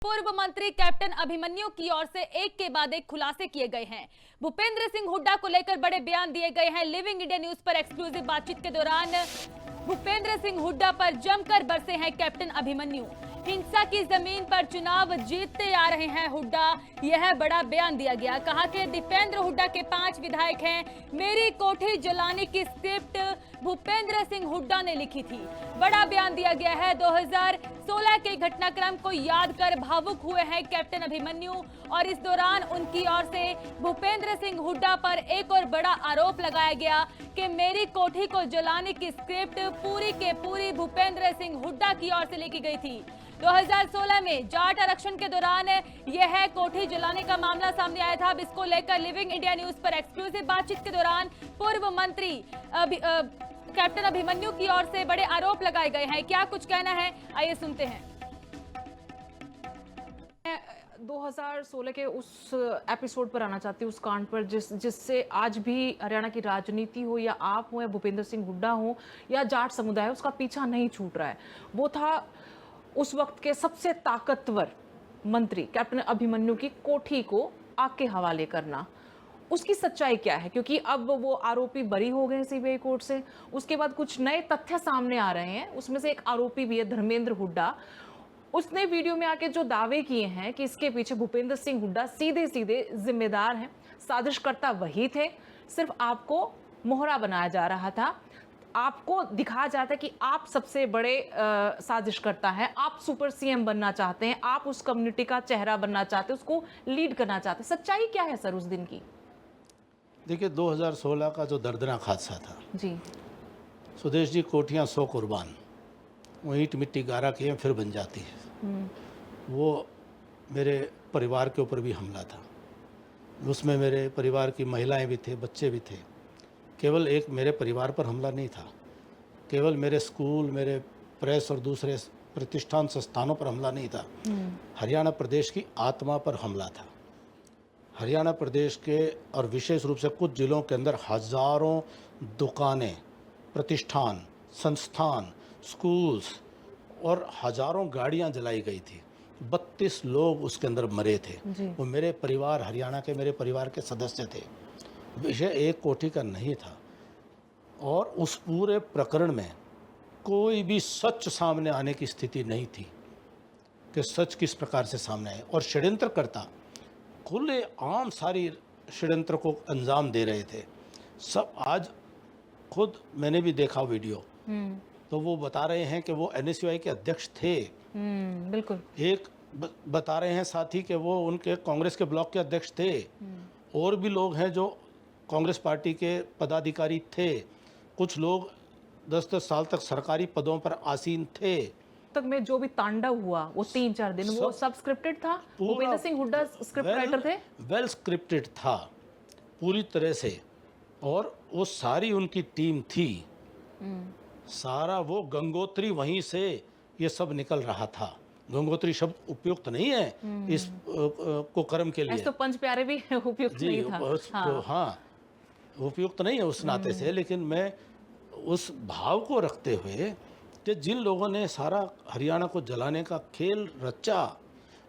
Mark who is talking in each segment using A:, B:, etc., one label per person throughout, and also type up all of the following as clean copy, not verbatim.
A: पूर्व मंत्री कैप्टन अभिमन्यु की ओर से एक के बाद एक खुलासे किए गए हैं। भूपेंद्र सिंह हुड्डा को लेकर बड़े बयान दिए गए हैं। लिविंग इंडिया न्यूज पर एक्सक्लूसिव बातचीत के दौरान भूपेंद्र सिंह हुड्डा पर जमकर बरसे हैं कैप्टन अभिमन्यु। हिंसा की जमीन पर चुनाव जीतते आ रहे हैं हुड्डा, यह बड़ा बयान दिया गया। कहा कि दीपेंद्र हुड्डा के 5 विधायक हैं। मेरी कोठी जलाने की स्क्रिप्ट भूपेंद्र सिंह हुड्डा ने लिखी थी। बड़ा बयान दिया गया है। 2016 के घटनाक्रम को याद कर भावुक हुए हैं कैप्टन अभिमन्यु और इस दौरान उनकी ओर से भूपेंद्र सिंह हुड्डा पर एक और बड़ा आरोप लगाया गया कि मेरी कोठी को जलाने की स्क्रिप्ट पूरी के पूरी भूपेंद्र सिंह हुड्डा की ओर से लिखी गई थी। 2016 में जाट आरक्षण के दौरान यह कोठी जलाने का मामला सामने आया था। अब इसको लेकर लिविंग इंडिया न्यूज पर एक्सक्लूसिव बातचीत के दौरान पूर्व मंत्री कैप्टन अभिमन्यु की ओर से बड़े आरोप लगाए गए हैं। क्या कुछ कहना है, आइए सुनते हैं।
B: 2016 के उस एपिसोड पर आना चाहती हूँ, उस कांड पर जिससे आज भी हरियाणा की राजनीति हो या आप हो या भूपेंद्र सिंह हुड्डा हो या जाट समुदाय, उसका पीछा नहीं छूट रहा है। वो था उस वक्त के सबसे ताकतवर मंत्री कैप्टन अभिमन्यु की कोठी को आग के हवाले करना। उसकी सच्चाई क्या है? क्योंकि अब वो आरोपी बरी हो गए सीबीआई कोर्ट से। उसके बाद कुछ नए तथ्य सामने आ रहे हैं। उसमें से एक आरोपी भी है धर्मेंद्र हुड्डा। उसने वीडियो में आके जो दावे किए हैं कि इसके पीछे भूपेंद्र सिंह हुड्डा सीधे सीधे जिम्मेदार हैं, साजिशकर्ता वही थे, सिर्फ आपको मोहरा बनाया जा रहा था। आपको दिखाया जाता है कि आप सबसे बड़े साजिशकर्ता हैं, आप सुपर सीएम बनना चाहते हैं, आप उस कम्युनिटी का चेहरा बनना चाहते हैं, उसको लीड करना चाहते हैं। सच्चाई क्या है सर उस दिन की?
C: देखिए, 2016 का जो दर्दनाक हादसा था
B: जी,
C: सुदेश जी, कोठियाँ 100 कुर्बान, वो ईंट मिट्टी गारा किए फिर बन जाती है। वो मेरे परिवार के ऊपर भी हमला था। उसमें मेरे परिवार की महिलाएं भी थे, बच्चे भी थे। केवल एक मेरे परिवार पर हमला नहीं था, केवल मेरे स्कूल, मेरे प्रेस और दूसरे प्रतिष्ठान संस्थानों पर हमला नहीं था। हरियाणा प्रदेश की आत्मा पर हमला था। हरियाणा प्रदेश के और विशेष रूप से कुछ जिलों के अंदर हजारों दुकानें, प्रतिष्ठान, संस्थान, स्कूल्स और हजारों गाड़ियां जलाई गई थी। 32 लोग उसके अंदर मरे थे। वो मेरे परिवार, हरियाणा के मेरे परिवार के सदस्य थे। विषय एक कोठी का नहीं था और उस पूरे प्रकरण में कोई भी सच सामने आने की स्थिति नहीं थी कि सच किस प्रकार से सामने आए। और षड्यंत्रकर्ता खुले आम सारी षड्यंत्र को अंजाम दे रहे थे। सब आज खुद मैंने भी देखा वीडियो, तो वो बता रहे हैं कि वो एनएसयूआई के अध्यक्ष थे।
B: बिल्कुल।
C: एक बता रहे हैं साथी कि वो उनके कांग्रेस के ब्लॉक के अध्यक्ष थे। और भी लोग हैं जो कांग्रेस पार्टी के पदाधिकारी थे। कुछ लोग 10-10 साल तक सरकारी पदों पर आसीन थे।
B: तक में जो भी तांडव हुआ वो 3-4 दिन, वो सब स्क्रिप्टेड था। भूपेंद्र सिंह हुड्डा स्क्रिप्ट राइटर थे।
C: वेल स्क्रिप्टेड था पूरी तरह से, और वो सारी उनकी टीम थी। सारा वो गंगोत्री, वहीं से ये सब निकल रहा था। गंगोत्री शब्द उपयुक्त नहीं है इस को कर्म के लिए।
B: ऐसे तो पंच प्यारे भी उपयुक्त नहीं था।
C: हाँ, उपयुक्त नहीं है उस नाते से। लेकिन मैं उस भाव को रखते हुए कि जिन लोगों ने सारा हरियाणा को जलाने का खेल रचा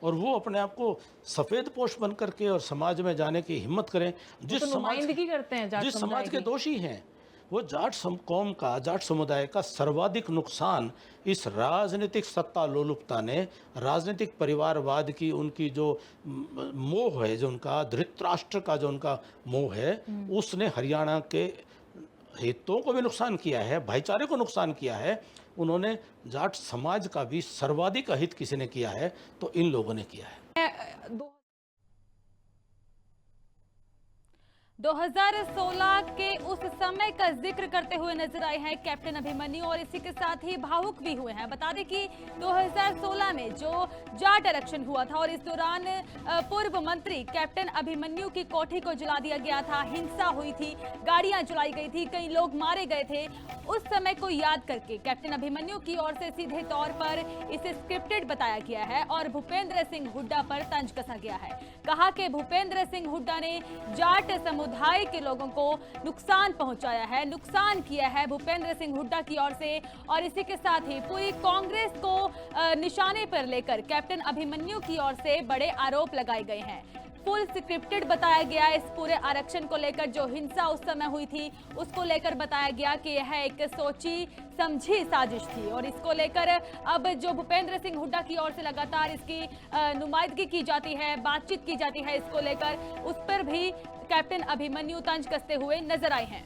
C: और वो अपने आप को सफेद पोश बन करके और समाज में जाने की हिम्मत करें, जिस
B: नुमाइंदगी करते हैं
C: जिस समाज के दोषी हैं, वो जाट कौम का, जाट समुदाय का सर्वाधिक नुकसान इस राजनीतिक सत्ता लोलुपता ने, राजनीतिक परिवारवाद की उनकी जो मोह है, जो उनका धृतराष्ट्र का जो उनका मोह है, उसने हरियाणा के हितों को भी नुकसान किया है, भाईचारे को नुकसान किया है। उन्होंने जाट समाज का भी सर्वाधिक अहित किसी ने किया है तो इन लोगों ने किया है।
A: 2016 के उस समय का जिक्र करते हुए नजर आए हैं कैप्टन अभिमन्यु और इसी के साथ ही भावुक भी हुए हैं। बता दें कि 2016 में जो जाट आरक्षण हुआ था और इस दौरान पूर्व मंत्री कैप्टन अभिमन्यु की कोठी को जला दिया गया था, हिंसा हुई थी, गाड़ियां जलाई गई थी, कई लोग मारे गए थे। उस समय को याद करके कैप्टन अभिमन्यु की ओर से सीधे तौर पर इसे स्क्रिप्टेड बताया गया है और भूपेंद्र सिंह हुड्डा पर तंज कसा गया है। कहा कि भूपेंद्र सिंह हुड्डा ने जाट समुदाय समुदाय के लोगों को नुकसान पहुंचाया है, नुकसान किया है भूपेंद्र सिंह हुड्डा की ओर से। और इसी के साथ ही पूरी कांग्रेस को निशाने पर लेकर कैप्टन अभिमन्यु की ओर से बड़े आरोप लगाए गए हैं। फुल स्क्रिप्टेड बताया गया इस पूरे आरक्षण को लेकर, जो हिंसा उस समय हुई थी उसको लेकर बताया गया कि यह एक सोची समझी साजिश थी। और इसको लेकर अब जो भूपेंद्र सिंह हुड्डा की ओर से लगातार इसकी नुमाइंदगी की जाती है, बातचीत की जाती है, इसको लेकर उस पर भी कैप्टन अभिमन्यु तंज कसते हुए नजर आए हैं।